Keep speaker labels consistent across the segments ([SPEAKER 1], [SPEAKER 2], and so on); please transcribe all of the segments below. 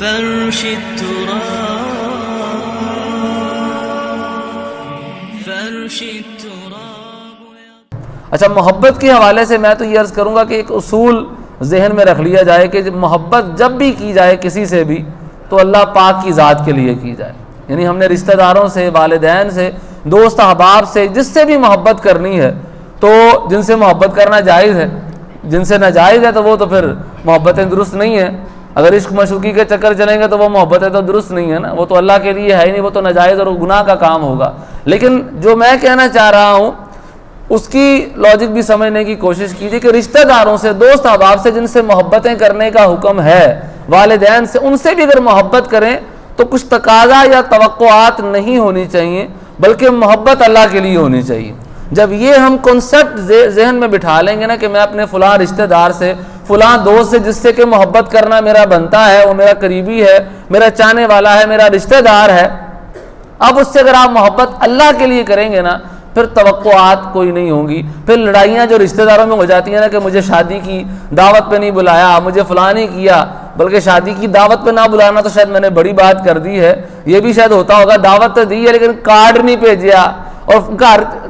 [SPEAKER 1] فرش التراب.
[SPEAKER 2] اچھا، محبت کے حوالے سے میں تو یہ عرض کروں گا کہ ایک اصول ذہن میں رکھ لیا جائے کہ محبت جب بھی کی جائے کسی سے بھی تو اللہ پاک کی ذات کے لیے کی جائے. یعنی ہم نے رشتہ داروں سے، والدین سے، دوست احباب سے، جس سے بھی محبت کرنی ہے تو جن سے محبت کرنا جائز ہے، جن سے ناجائز ہے تو وہ تو پھر محبتیں درست نہیں ہیں. اگر عشق مشوقی کے چکر چلیں گے تو وہ محبتیں تو درست نہیں ہیں نا، وہ تو اللہ کے لیے ہے ہی نہیں، وہ تو ناجائز اور گناہ کا کام ہوگا. لیکن جو میں کہنا چاہ رہا ہوں اس کی لاجک بھی سمجھنے کی کوشش کیجیے کہ رشتہ داروں سے، دوست احباب سے جن سے محبتیں کرنے کا حکم ہے، والدین سے، ان سے بھی اگر محبت کریں تو کچھ تقاضا یا توقعات نہیں ہونی چاہیے، بلکہ محبت اللہ کے لیے ہونی چاہیے. جب یہ ہم کنسپٹ ذہن میں بٹھا لیں گے نا کہ میں اپنے فلاں رشتہ دار سے، فلاں دوست سے جس سے کہ محبت کرنا میرا بنتا ہے، وہ میرا قریبی ہے، میرا چاہنے والا ہے، میرا رشتہ دار ہے، اب اس سے اگر آپ محبت اللہ کے لیے کریں گے نا پھر توقعات کوئی نہیں ہوں گی. پھر لڑائیاں جو رشتہ داروں میں ہو جاتی ہیں نا کہ مجھے شادی کی دعوت پہ نہیں بلایا، مجھے فلاں نہیں کیا، بلکہ شادی کی دعوت پہ نہ بلانا تو شاید میں نے بڑی بات کر دی ہے. یہ بھی شاید ہوتا ہوگا، دعوت تو دی ہے لیکن کارڈ نہیں بھیجا، اور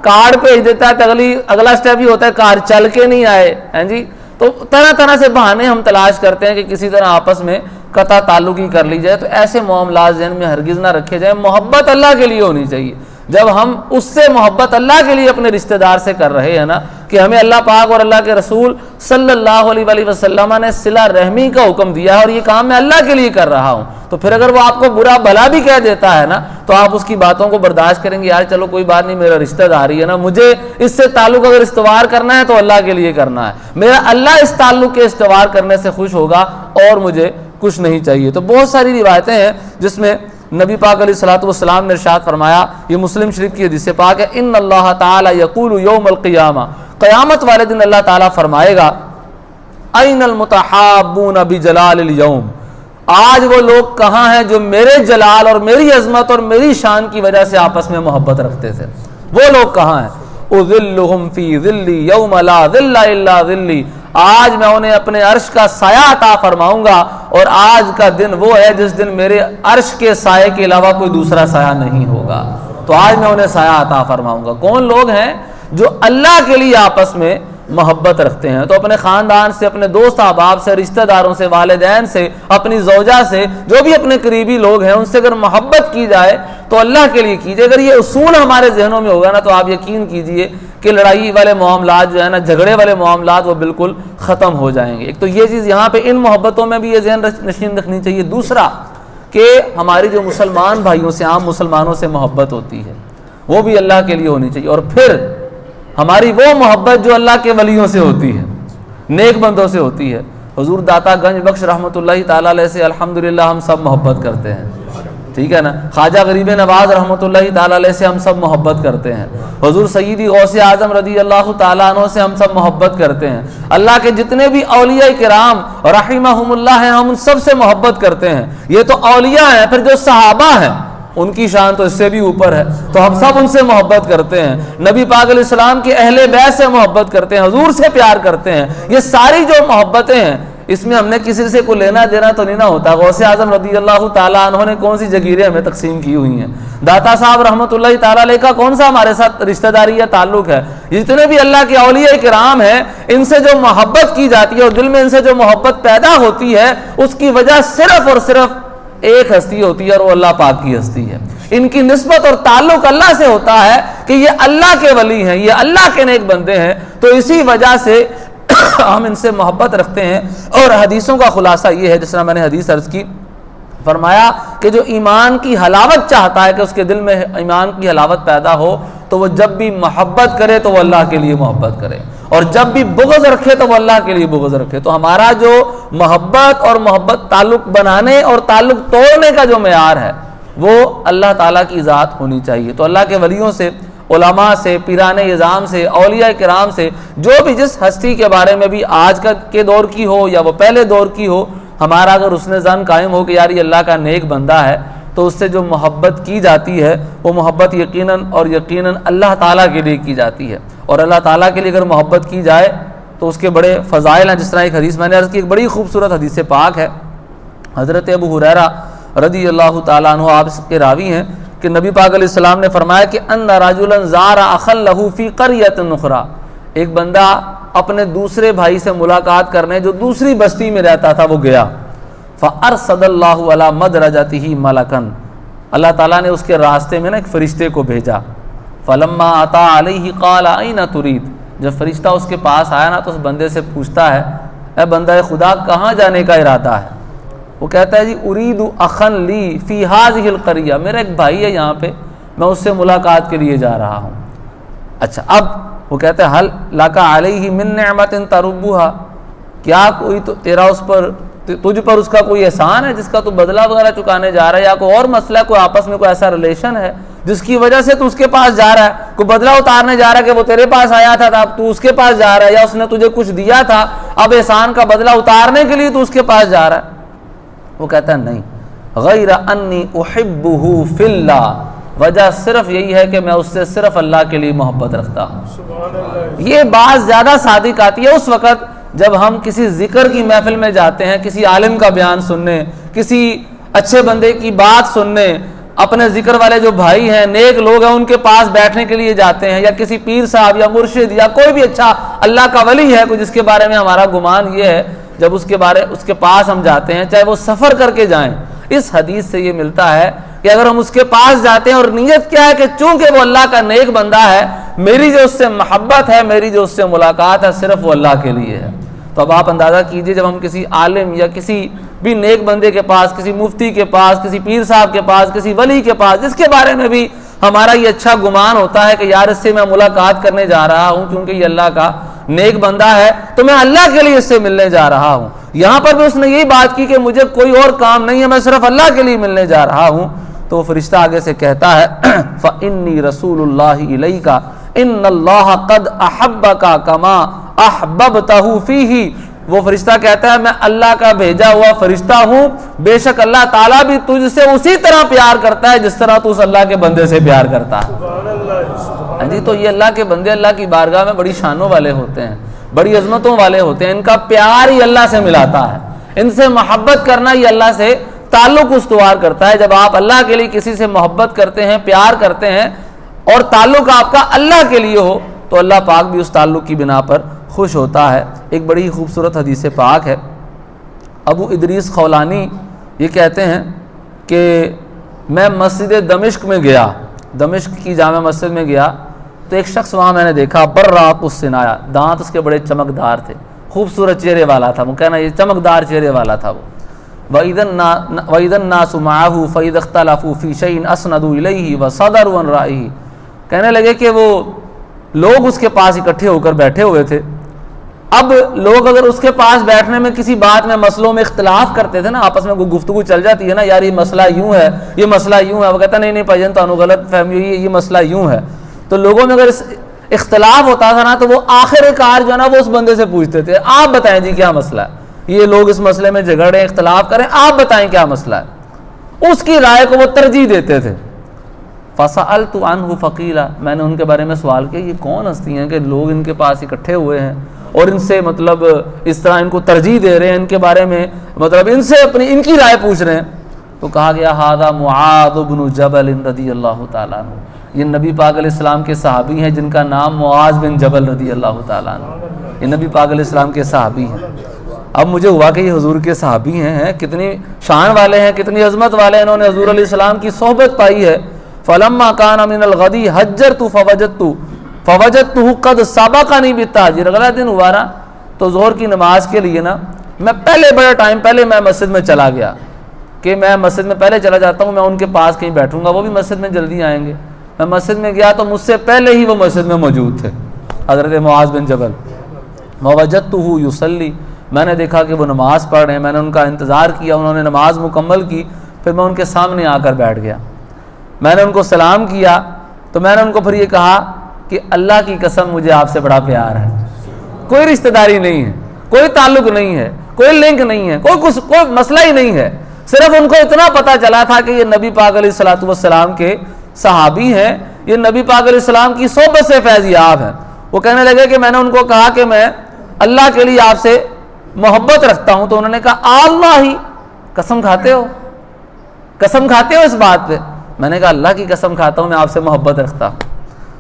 [SPEAKER 2] کارڈ بھیج دیتا ہے تو اگلا سٹیپ یہ ہوتا ہے کارڈ چل کے نہیں آئے ہیں جی. تو طرح طرح سے بہانے ہم تلاش کرتے ہیں کہ کسی طرح آپس میں قطع تعلق ہی کر لی جائے. تو ایسے معاملات ذہن میں ہرگز نہ رکھے جائیں. محبت اللہ کے لیے ہونی چاہیے. جب ہم اس سے محبت اللہ کے لیے اپنے رشتہ دار سے کر رہے ہیں نا کہ ہمیں اللہ پاک اور اللہ کے رسول صلی اللہ علیہ وآلہ وسلم نے صلہ رحمی کا حکم دیا ہے اور یہ کام میں اللہ کے لیے کر رہا ہوں، تو پھر اگر وہ آپ کو برا بھلا بھی کہہ دیتا ہے نا تو آپ اس کی باتوں کو برداشت کریں گے. یار چلو کوئی بات نہیں، میرا رشتہ دار ہی ہے نا، مجھے اس سے تعلق اگر استوار کرنا ہے تو اللہ کے لیے کرنا ہے، میرا اللہ اس تعلق کے استوار کرنے سے خوش ہوگا اور مجھے کچھ نہیں چاہیے. تو بہت ساری روایتیں ہیں جس میں نبی پاک علیہ الصلوۃ والسلام نے ارشاد فرمایا، یہ مسلم شریف کی حدیث پاک ہے، ان اللہ تعالی یقول یوم القیامہ، قیامت والے دن اللہ تعالیٰ فرمائے گا، این المتحابون بجلال اليوم، آج وہ لوگ کہاں ہیں جو میرے جلال اور میری عظمت اور میری شان کی وجہ سے آپس میں محبت رکھتے تھے، وہ لوگ کہاں ہیں؟ اذلہم فی ذلی یوم لا ذل الا ذلی، آج میں انہیں اپنے عرش کا سایہ عطا فرماؤں گا، اور آج کا دن وہ ہے جس دن میرے عرش کے سائے کے علاوہ کوئی دوسرا سایہ نہیں ہوگا. تو آج میں انہیں سایہ عطا فرماؤں گا. کون لوگ ہیں؟ جو اللہ کے لیے آپس میں محبت رکھتے ہیں. تو اپنے خاندان سے، اپنے دوست احباب سے، رشتہ داروں سے، والدین سے، اپنی زوجہ سے، جو بھی اپنے قریبی لوگ ہیں ان سے اگر محبت کی جائے تو اللہ کے لیے کیجیے. اگر یہ اصول ہمارے ذہنوں میں ہوگا نا تو آپ یقین کیجئے کہ لڑائی والے معاملات جو ہے نا، جھگڑے والے معاملات وہ بالکل ختم ہو جائیں گے. ایک تو یہ چیز یہاں پہ ان محبتوں میں بھی یہ ذہن نشین رکھنی چاہیے. دوسرا کہ ہماری جو مسلمان بھائیوں سے، عام مسلمانوں سے محبت ہوتی ہے وہ بھی اللہ کے لیے ہونی چاہیے. اور پھر ہماری وہ محبت جو اللہ کے ولیوں سے ہوتی ہے، نیک بندوں سے ہوتی ہے. حضور داتا گنج بخش رحمۃ اللہ تعالیٰ علیہ سے الحمدللہ ہم سب محبت کرتے ہیں، ٹھیک ہے نا. خواجہ غریب نواز رحمۃ اللہ تعالیٰ علیہ سے ہم سب محبت کرتے ہیں. حضور سیدی غوث اعظم رضی اللہ تعالیٰ عنہ سے ہم سب محبت کرتے ہیں. اللہ کے جتنے بھی اولیاء کرام رحمہم اللہ ہیں ہم ان سب سے محبت کرتے ہیں. یہ تو اولیاء ہیں، پھر جو صحابہ ہیں ان کی شان تو اس سے بھی اوپر ہے، تو ہم سب ان سے محبت کرتے ہیں. نبی پاک علیہ السلام کے اہل بیت سے محبت کرتے ہیں، حضور سے پیار کرتے ہیں. یہ ساری جو محبتیں ہیں اس میں ہم نے کسی سے کو لینا دینا تو نہیں نہ ہوتا. غوث اعظم رضی اللہ تعالیٰ عنہ نے کون سی جگیریں ہمیں تقسیم کی ہوئی ہیں؟ داتا صاحب رحمۃ اللہ تعالیٰ علیہ کا کون سا ہمارے ساتھ رشتہ داری یا تعلق ہے؟ جتنے بھی اللہ کے اولیاء کرام ہیں ان سے جو محبت کی جاتی ہے اور دل میں ان سے جو محبت پیدا ہوتی ہے اس کی وجہ صرف اور صرف ایک ہستی ہوتی ہے اور وہ اللہ پاک کی ہستی ہے. ان کی نسبت اور تعلق اللہ سے ہوتا ہے کہ یہ اللہ کے ولی ہیں، یہ اللہ کے نیک بندے ہیں. تو اسی وجہ سے ہم ان سے محبت رکھتے ہیں. اور حدیثوں کا خلاصہ یہ ہے، جس طرح میں نے حدیث عرض کی، فرمایا کہ جو ایمان کی حلاوت چاہتا ہے کہ اس کے دل میں ایمان کی حلاوت پیدا ہو تو وہ جب بھی محبت کرے تو وہ اللہ کے لیے محبت کرے، اور جب بھی بغض رکھے تو وہ اللہ کے لیے بغض رکھے. تو ہمارا جو محبت اور محبت تعلق بنانے اور تعلق توڑنے کا جو معیار ہے وہ اللہ تعالیٰ کی ذات ہونی چاہیے. تو اللہ کے ولیوں سے، علماء سے، پیران اعظام سے، اولیاء کرام سے، جو بھی جس ہستی کے بارے میں بھی آج کے دور کی ہو یا وہ پہلے دور کی ہو، ہمارا اگر حسن ظن قائم ہو کہ یار یہ اللہ کا نیک بندہ ہے تو اس سے جو محبت کی جاتی ہے وہ محبت یقیناً اللہ تعالیٰ کے لیے کی جاتی ہے. اور اللہ تعالیٰ کے لیے اگر محبت کی جائے تو اس کے بڑے فضائل ہیں. جس طرح ایک حدیث میں نے عرض کی، ایک بڑی خوبصورت حدیث پاک ہے حضرت ابو ہریرہ رضی اللہ تعالیٰ عنہ آپ کے راوی ہیں کہ نبی پاک علیہ السلام نے فرمایا کہ ان رجلا زار اخا له فی قریۃ اخری، ایک بندہ اپنے دوسرے بھائی سے ملاقات کرنے جو دوسری بستی میں رہتا تھا وہ گیا، فارسل اللہ علی مدرجته ملکا، اللہ تعالیٰ نے اس کے راستے میں نا ایک فرشتے کو بھیجا، فلما اتی علیہ قال این ترید، جب فرشتہ اس کے پاس آیا نا تو اس بندے سے پوچھتا ہے اے بندہ خدا کہاں جانے کا ارادہ ہے؟ وہ کہتا ہے جی ارید اخا لی فی ہذہ القریہ، میرا ایک بھائی ہے یہاں پہ، میں اس سے ملاقات کے لیے جا رہا ہوں۔ اچھا اب وہ کہتا ہے حل لک علیہ من نعمت تربھا، کیا کوئی تو تیرا اس پر تجھ پر اس کا کوئی احسان ہے جس کا تو بدلہ وغیرہ چکانے جا رہا ہے، یا کوئی اور مسئلہ ہے، کوئی آپس میں کوئی ایسا ریلیشن ہے جس کی وجہ سے تو اس کے پاس جا رہا ہے، کوئی بدلہ اتارنے جا رہا ہے کہ وہ تیرے پاس آیا تھا اب تو اس کے پاس جا رہا ہے، یا اس نے تجھے کچھ دیا تھا اب احسان کا بدلہ اتارنے کے لیے تو اس کے پاس جا رہا ہے؟ وہ کہتا ہے نہیں، غیر انی احبہ فی اللہ، وجہ صرف یہی ہے کہ میں اس سے صرف اللہ کے لیے محبت رکھتا ہوں۔ یہ بات زیادہ صادق آتی ہے اس وقت جب ہم کسی ذکر کی محفل میں جاتے ہیں، کسی عالم کا بیان سننے، کسی اچھے بندے کی بات سننے، اپنے ذکر والے جو بھائی ہیں نیک لوگ ہیں ان کے پاس بیٹھنے کے لیے جاتے ہیں، یا کسی پیر صاحب یا مرشد یا کوئی بھی اچھا اللہ کا ولی ہے کوئی جس کے بارے میں ہمارا گمان یہ ہے، جب اس کے پاس ہم جاتے ہیں چاہے وہ سفر کر کے جائیں، اس حدیث سے یہ ملتا ہے کہ اگر ہم اس کے پاس جاتے ہیں اور نیت کیا ہے کہ چونکہ وہ اللہ کا نیک بندہ ہے، میری جو اس سے محبت ہے، میری جو اس سے ملاقات ہے صرف وہ اللہ کے لیے ہے، تو اب آپ اندازہ کیجئے جب ہم کسی عالم یا کسی بھی نیک بندے کے پاس، کسی مفتی کے پاس، کسی پیر صاحب کے پاس، کسی ولی کے پاس، جس کے بارے میں بھی ہمارا یہ اچھا گمان ہوتا ہے کہ یار اس سے میں ملاقات کرنے جا رہا ہوں کیونکہ یہ اللہ کا نیک بندہ ہے تو میں اللہ کے لیے اس سے ملنے جا رہا ہوں، یہاں پر بھی اس نے یہی بات کی کہ مجھے کوئی اور کام نہیں ہے، میں صرف اللہ کے لیے ملنے جا رہا ہوں، تو وہ فرشتہ آگے سے کہتا ہے فَإِنِّي رَسُولُ اللَّهِ إِلَيْكَ إِنَّ اللَّهَ قَدْ أَحَبَّكَ كَمَا أَحْبَبْتَهُ فِيهِ، وہ فرشتہ کہتا ہے میں اللہ کا بھیجا ہوا فرشتہ ہوں، بے شک اللہ تعالیٰ بھی تجھ سے اسی طرح پیار کرتا ہے جس طرح تو اس اللہ کے بندے سے پیار کرتا ہے۔ جی تو یہ اللہ کے بندے اللہ کی بارگاہ میں بڑی شانوں والے ہوتے ہیں، بڑی عظمتوں والے ہوتے ہیں، ان کا پیار ہی اللہ سے ملاتا ہے، ان سے محبت کرنا ہی اللہ سے تعلق استوار کرتا ہے۔ جب آپ اللہ کے لیے کسی سے محبت کرتے ہیں، پیار کرتے ہیں اور تعلق آپ کا اللہ کے لیے ہو تو اللہ پاک بھی اس تعلق کی بنا پر خوش ہوتا ہے۔ ایک بڑی خوبصورت حدیث پاک ہے، ابو ادریس خولانی یہ کہتے ہیں کہ میں مسجد دمشق میں گیا، دمشق کی جامع مسجد میں گیا تو ایک شخص وہاں میں نے دیکھا براق السنایا، دانت اس کے بڑے چمکدار تھے، خوبصورت چہرے والا تھا، وہ کہنا یہ چمکدار چہرے والا تھا وہ۔ وَإِذَا النَّاسُ مَعَهُ فَإِذَا اخْتَلَفُوا فِي شَيْءٍ أَسْنَدُوا إِلَيْهِ وَصَدَرُوا عَنْ رَأْيِهِ، کہنے لگے کہ وہ لوگ اس کے پاس اکٹھے ہو کر بیٹھے ہوئے تھے، اب لوگ اگر اس کے پاس بیٹھنے میں کسی بات میں مسئلوں میں اختلاف کرتے تھے نا، آپس میں کوئی گفتگو چل جاتی ہے نا، یار یہ مسئلہ یوں ہے، یہ مسئلہ یوں ہے، وہ کہتا نہیں بھائی جان تو غلط فہمی ہوئی ہے، یہ مسئلہ یوں ہے، تو لوگوں میں اگر اختلاف ہوتا تھا نا تو وہ آخر کار جو ہے نا وہ اس بندے سے پوچھتے تھے آپ بتائیں جی کیا مسئلہ ہے، یہ لوگ اس مسئلے میں جھگڑیں اختلاف کریں، آپ بتائیں کیا مسئلہ ہے، اس کی رائے کو وہ ترجیح دیتے تھے۔ فَسَأَلْتُ عَنْهُ فَقِيلًا، میں نے ان کے بارے میں سوال کیا یہ کون ہستی ہیں کہ لوگ ان کے پاس اکٹھے ہوئے ہیں اور ان سے مطلب اس طرح ان کو ترجیح دے رہے ہیں، ان کے بارے میں مطلب ان سے ان کی رائے پوچھ رہے ہیں، تو کہا گیا ھذا معاذ بن جبل رضی اللہ تعالیٰ عنہ، یہ نبی پاک علیہ السلام کے صحابی ہیں جن کا نام معاذ بن جبل رضی اللہ تعالیٰ عنہ، یہ نبی پاک علیہ السلام کے صحابی ہیں۔ اب مجھے ہوا کہ یہ حضور کے صحابی ہیں، کتنی شان والے ہیں، کتنی عظمت والے ہیں، انہوں نے حضور علیہ السلام کی صحبت پائی ہے۔ فلما كان من الغد حجرت فوجدته قد سبقني بالتاجر، اگلا دن ہوا نا تو ظہر کی نماز کے لیے نا میں بڑا ٹائم پہلے میں مسجد میں چلا گیا کہ میں مسجد میں پہلے چلا جاتا ہوں، میں ان کے پاس کہیں بیٹھوں گا، وہ بھی مسجد میں جلدی آئیں گے، میں مسجد میں گیا تو مجھ سے پہلے ہی وہ مسجد میں موجود تھے، حضرت معاذ بن جبل۔ ووجدته يصلي، میں نے دیکھا کہ وہ نماز پڑھ رہے ہیں، میں نے ان کا انتظار کیا، انہوں نے نماز مکمل کی، پھر میں ان کے سامنے آ کر بیٹھ گیا، میں نے ان کو سلام کیا تو میں نے ان کو پھر یہ کہا کہ اللہ کی قسم مجھے آپ سے بڑا پیار ہے، کوئی رشتہ داری نہیں ہے، کوئی تعلق نہیں ہے، کوئی لنک نہیں ہے، کوئی مسئلہ ہی نہیں ہے، صرف ان کو اتنا پتا چلا تھا کہ یہ نبی پاک علیہ الصلوۃ والسلام کے صحابی ہیں، یہ نبی پاک علیہ السلام کی صحبت سے فیض یاب ہیں۔ وہ کہنے لگے کہ میں نے ان کو کہا کہ میں اللہ کے لیے آپ سے محبت رکھتا ہوں، تو انہوں نے کہا اللہ ہی، قسم کھاتے ہو؟ قسم کھاتے ہو اس بات پہ؟ میں نے کہا اللہ کی قسم کھاتا ہوں میں آپ سے محبت رکھتا ہوں۔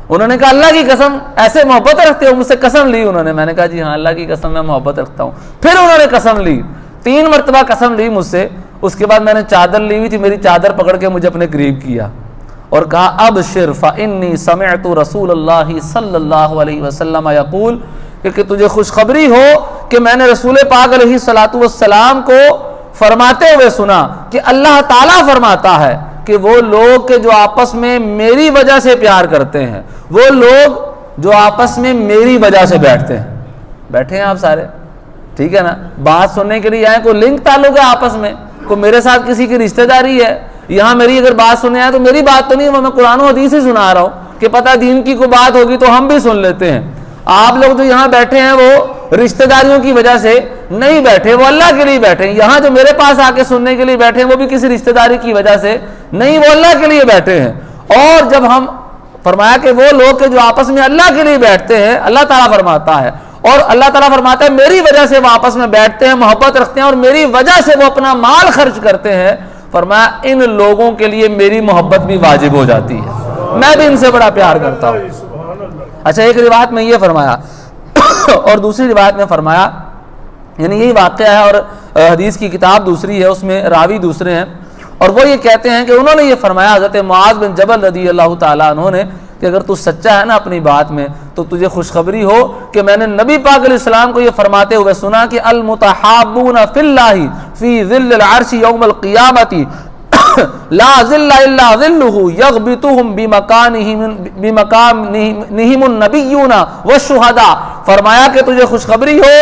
[SPEAKER 2] انہوں نے کہا اللہ کی قسم ایسے محبت رکھتے ہو؟ مجھ سے قسم لی انہوں نے۔ میں نے کہا جی ہاں اللہ کی قسم میں محبت رکھتا ہوں۔ پھر انہوں نے قسم لی، 3 مرتبہ قسم لی مجھ سے۔ اس کے بعد میں نے چادر لی ہوئی تھی، میری چادر پکڑ کے مجھے اپنے قریب کیا اور کہا ابشر فانی سمعت رسول اللہ صلی اللہ علیہ وسلم یقول، کہ تجھے خوشخبری ہو کہ میں نے رسول پاک علیہ الصلوۃ والسلام کو فرماتے ہوئے سنا کہ اللہ تعالیٰ فرماتا ہے کہ وہ لوگ کہ جو آپس میں میری وجہ سے پیار کرتے ہیں، وہ لوگ جو آپس میں میری وجہ سے بیٹھتے ہیں۔ بیٹھے ہیں آپ سارے، ٹھیک ہے نا؟ بات سننے کے لیے آئے، کوئی لنک تعلق ہے آپس میں، کوئی میرے ساتھ کسی کی رشتہ داری ہے؟ یہاں میری اگر بات سننے آئے تو میری بات تو نہیں ہے، میں قرآن و حدیث ہی سنا رہا ہوں کہ پتہ دین کی کوئی بات ہوگی تو ہم بھی سن لیتے ہیں۔ آپ لوگ جو یہاں بیٹھے ہیں وہ رشتہ داریوں کی وجہ سے نہیں بیٹھے، وہ اللہ کے لیے بیٹھے ہیں۔ یہاں جو میرے پاس آ کے سننے کے لیے بیٹھے ہیں وہ بھی کسی رشتہ داری کی وجہ سے نہیں، وہ اللہ کے لیے بیٹھے ہیں۔ اور جب ہم فرمایا کہ وہ لوگ کہ جو آپس میں اللہ کے لیے بیٹھتے ہیں، اللہ تعالیٰ فرماتا ہے، اور اللہ تعالیٰ فرماتا ہے میری وجہ سے وہ آپس میں بیٹھتے ہیں، محبت رکھتے ہیں، اور میری وجہ سے وہ اپنا مال خرچ کرتے ہیں، فرمایا ان لوگوں کے لیے میری محبت بھی واجب ہو جاتی ہے، میں بھی ان سے بڑا پیار کرتا ہوں۔ اچھا، ایک روایت میں یہ فرمایا اور دوسری روایت میں فرمایا، یعنی یہی واقعہ ہے اور حدیث کی کتاب دوسری ہے، اس میں راوی دوسرے ہیں، اور وہ یہ کہتے ہیں کہ انہوں نے یہ فرمایا حضرت معاذ بن جبل رضی اللہ تعالیٰ عنہ نے کہ اگر تو سچا ہے نا اپنی بات میں تو تجھے خوشخبری ہو کہ میں نے نبی پاک علیہ السلام کو یہ فرماتے ہوئے سنا کہ المتحابون فی اللہ فی ظل العرش یوم القیامت لا ظل الا ظلہ یغبطہم بمکانہم النبیون والشہداء۔ فرمایا کہ تجھے خوشخبری ہو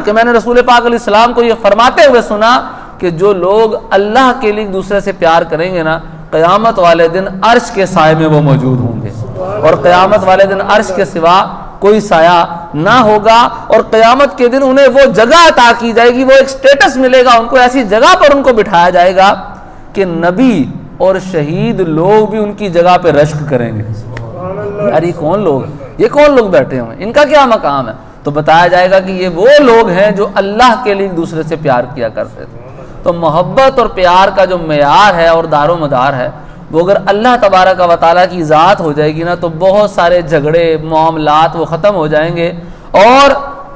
[SPEAKER 2] کہ میں نے رسول پاک علیہ السلام کو یہ فرماتے ہوئے سنا کہ جو لوگ اللہ کے لیے ایک دوسرے سے پیار کریں گے نا، قیامت والے دن عرش کے سائے میں وہ موجود ہوں گے، اور قیامت والے دن عرش کے سوا کوئی سایہ نہ ہوگا، اور قیامت کے دن انہیں وہ جگہ عطا کی جائے گی، وہ ایک سٹیٹس ملے گا ان کو، ایسی جگہ پر ان کو بٹھایا جائے گا کہ نبی اور شہید لوگ بھی ان کی جگہ پہ رشک کریں گے۔ یار یہ کون لوگ ہیں؟ یہ کون لوگ بیٹھے ہوئے ہیں؟ ان کا کیا مقام ہے؟ تو بتایا جائے گا کہ یہ وہ لوگ ہیں جو اللہ کے لیے ایک دوسرے سے پیار کیا کرتے تھے۔ تو محبت اور پیار کا جو معیار ہے اور دار و مدار ہے وہ اگر اللہ تبارک و تعالیٰ کی ذات ہو جائے گی نا تو بہت سارے جھگڑے معاملات وہ ختم ہو جائیں گے، اور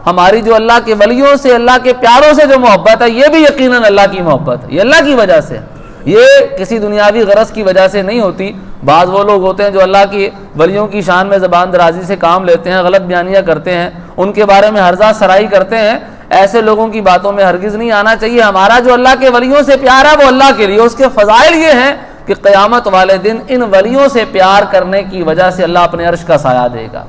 [SPEAKER 2] ہماری جو اللہ کے ولیوں سے، اللہ کے پیاروں سے جو محبت ہے یہ بھی یقیناً اللہ کی محبت ہے، یہ اللہ کی وجہ سے، یہ کسی دنیاوی غرض کی وجہ سے نہیں ہوتی۔ بعض وہ لوگ ہوتے ہیں جو اللہ کی ولیوں کی شان میں زبان درازی سے کام لیتے ہیں، غلط بیانیاں کرتے ہیں، ان کے بارے میں ہرزہ سرائی کرتے ہیں، ایسے لوگوں کی باتوں میں ہرگز نہیں آنا چاہیے۔ ہمارا جو اللہ کے ولیوں سے پیار ہے وہ اللہ کے لیے، اس کے فضائل یہ ہیں کہ قیامت والے دن ان ولیوں سے پیار کرنے کی وجہ سے اللہ اپنے عرش کا سایہ دے گا،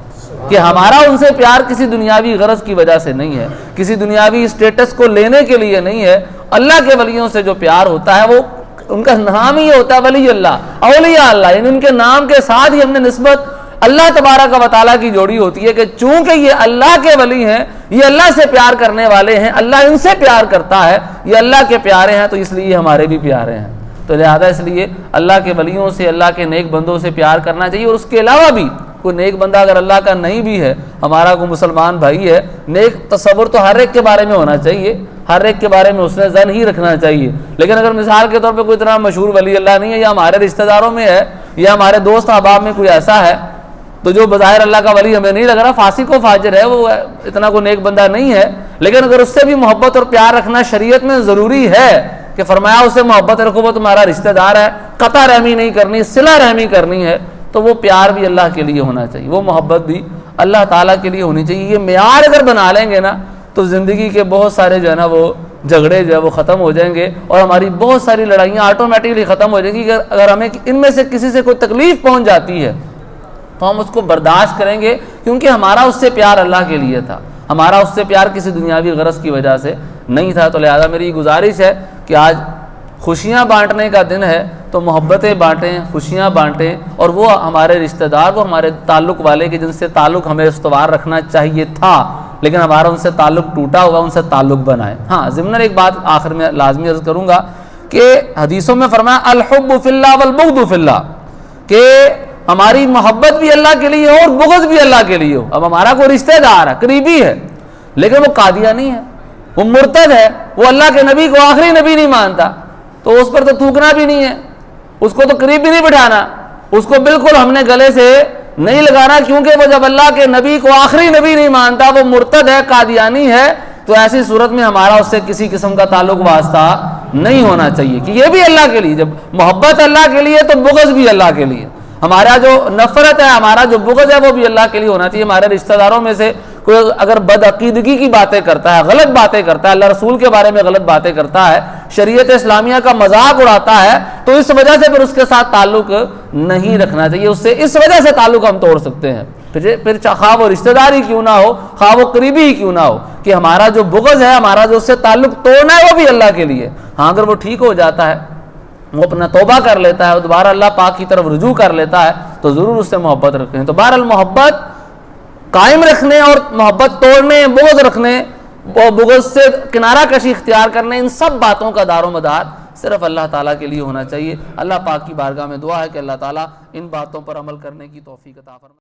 [SPEAKER 2] کہ ہمارا ان سے پیار کسی دنیاوی غرض کی وجہ سے نہیں ہے، کسی دنیاوی اسٹیٹس کو لینے کے لیے نہیں ہے۔ اللہ کے ولیوں سے جو پیار ہوتا ہے وہ ان کا نام ہی ہوتا ہے ولی اللہ، اولیاء اللہ، یعنی ان کے نام کے ساتھ ہی ہم نے نسبت اللہ تبارک و تعالیٰ کی جوڑی ہوتی ہے کہ چونکہ یہ اللہ کے ولی ہیں، یہ اللہ سے پیار کرنے والے ہیں، اللہ ان سے پیار کرتا ہے، یہ اللہ کے پیارے ہیں تو اس لیے ہمارے بھی پیارے ہیں۔ تو لہذا اس لیے اللہ کے ولیوں سے، اللہ کے نیک بندوں سے پیار کرنا چاہیے، اور اس کے علاوہ بھی کوئی نیک بندہ اگر اللہ کا نہیں بھی ہے، ہمارا کوئی مسلمان بھائی ہے، نیک تصور تو ہر ایک کے بارے میں ہونا چاہیے، ہر ایک کے بارے میں حسن ظن ہی رکھنا چاہیے، لیکن اگر مثال کے طور پہ کوئی اتنا مشہور ولی اللہ نہیں ہے، یا ہمارے رشتہ داروں میں ہے، یا ہمارے دوست احباب میں کوئی ایسا ہے تو جو بظاہر اللہ کا ولی ہمیں نہیں لگ رہا، فاسق و فاجر ہے، وہ اتنا کوئی نیک بندہ نہیں ہے، لیکن اگر اس سے بھی محبت اور پیار رکھنا شریعت میں ضروری ہے کہ فرمایا اسے محبت رکھو، وہ تمہارا رشتہ دار ہے، قطع رحمی نہیں کرنی، صلہ رحمی کرنی ہے، تو وہ پیار بھی اللہ کے لیے ہونا چاہیے، وہ محبت بھی اللہ تعالیٰ کے لیے ہونی چاہیے۔ یہ معیار اگر بنا لیں گے نا تو زندگی کے بہت سارے جو ہے نا وہ جھگڑے جو ہے وہ ختم ہو جائیں گے، اور ہماری بہت ساری لڑائیاں آٹومیٹکلی ختم ہو جائیں گی۔ اگر ہمیں ان میں سے کسی سے کوئی تکلیف پہنچ جاتی ہے تو ہم اس کو برداشت کریں گے، کیونکہ ہمارا اس سے پیار اللہ کے لیے تھا، ہمارا اس سے پیار کسی دنیاوی غرض کی وجہ سے نہیں تھا۔ تو لہذا میری گزارش ہے کہ آج خوشیاں بانٹنے کا دن ہے تو محبتیں بانٹیں، خوشیاں بانٹیں، اور وہ ہمارے رشتہ دار، وہ ہمارے تعلق والے کہ جن سے تعلق ہمیں استوار رکھنا چاہیے تھا لیکن ہمارا ان سے تعلق ٹوٹا ہوا، ان سے تعلق بنائیں۔ ہاں ضمن ایک بات آخر میں لازمی عرض کروں گا کہ حدیثوں میں فرمایا الحب فی اللہ والبغض فی اللہ، کہ ہماری محبت بھی اللہ کے لیے ہو اور بغض بھی اللہ کے لیے ہو۔ اب ہمارا کوئی رشتہ دار ہے، قریبی ہے، لیکن وہ قادیانی ہے، وہ مرتد ہے، وہ اللہ کے نبی کو آخری نبی نہیں مانتا، تو اس پر تو تھوکنا بھی نہیں ہے، اس کو تو قریب بھی نہیں بٹھانا، اس کو بالکل ہم نے گلے سے نہیں لگانا، کیونکہ وہ جب اللہ کے نبی کو آخری نبی نہیں مانتا، وہ مرتد ہے، قادیانی ہے، تو ایسی صورت میں ہمارا اس سے کسی قسم کا تعلق واسطہ نہیں ہونا چاہیے کہ یہ بھی اللہ کے لیے، جب محبت اللہ کے لیے تو بغض بھی اللہ کے لیے، ہمارا جو نفرت ہے، ہمارا جو بغض ہے وہ بھی اللہ کے لیے ہونا چاہیے۔ ہمارے رشتہ داروں میں سے کوئی اگر بدعقیدگی کی باتیں کرتا ہے، غلط باتیں کرتا ہے، اللہ رسول کے بارے میں غلط باتیں کرتا ہے، شریعت اسلامیہ کا مذاق اڑاتا ہے، تو اس وجہ سے پھر اس کے ساتھ تعلق نہیں رکھنا چاہیے، اس سے اس وجہ سے تعلق ہم توڑ سکتے ہیں، پھر خواہ وہ رشتہ داری کیوں نہ ہو، خواہ وہ قریبی ہی کیوں نہ ہو، کہ ہمارا جو بغض ہے، ہمارا جو اس سے تعلق توڑنا ہے وہ بھی اللہ کے لیے۔ ہاں اگر وہ ٹھیک ہو جاتا ہے، وہ اپنا توبہ کر لیتا ہے اور دوبارہ اللہ پاک کی طرف رجوع کر لیتا ہے، تو ضرور اس سے محبت رکھیں۔ تو بہرحال محبت قائم رکھنے اور محبت توڑنے، بغض رکھنے، بغض سے کنارہ کشی اختیار کرنے، ان سب باتوں کا دار و مدار صرف اللہ تعالیٰ کے لیے ہونا چاہیے۔ اللہ پاک کی بارگاہ میں دعا ہے کہ اللہ تعالیٰ ان باتوں پر عمل کرنے کی توفیق عطا فرمائے۔